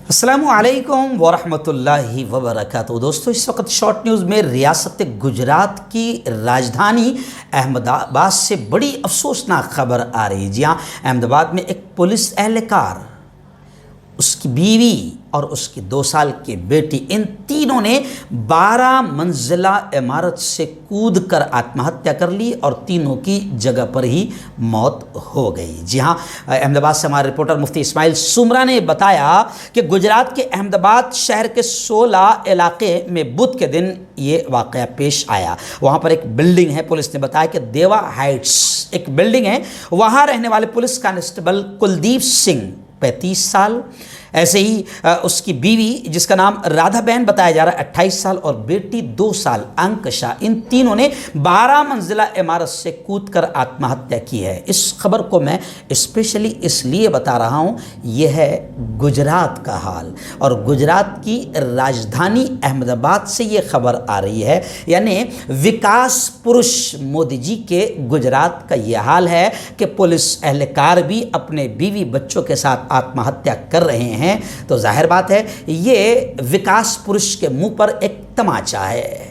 अस्सलामुअलैकुम वरहमतुल्लाहि वबरकातुहू। दोस्तों, इस वक्त शॉर्ट न्यूज़ में रियासत गुजरात की राजधानी अहमदाबाद से बड़ी अफसोसनाक खबर आ रही है। जी हाँ, अहमदाबाद में एक पुलिस एहलकार, उसकी बीवी और उसकी 2 साल की बेटी, इन तीनों ने 12 मंजिला इमारत से कूदकर आत्महत्या कर ली और तीनों की जगह पर ही मौत हो गई। जी हाँ, अहमदाबाद से हमारे रिपोर्टर मुफ्ती इस्माइल सुमरा ने बताया कि गुजरात के अहमदाबाद शहर के 16 इलाके में बुध के दिन ये वाक़या पेश आया। वहाँ पर एक बिल्डिंग है, पुलिस ने बताया कि देवा हाइट्स एक बिल्डिंग है, वहाँ रहने वाले पुलिस कांस्टेबल कुलदीप सिंह 35 साल, ऐसे ही उसकी बीवी जिसका नाम राधा बहन बताया जा रहा है 28 साल और बेटी 2 साल अंकशा, इन तीनों ने 12 मंजिला इमारत से कूदकर आत्महत्या की है। इस खबर को मैं स्पेशली इसलिए बता रहा हूँ, यह है गुजरात का हाल और गुजरात की राजधानी अहमदाबाद से ये खबर आ रही है। यानी विकास पुरुष मोदी जी के गुजरात का ये हाल है कि पुलिस एहलकार भी अपने बीवी बच्चों के साथ आत्महत्या कर रहे हैं। तो जाहिर बात है, ये विकास पुरुष के मुंह पर एक तमाचा है।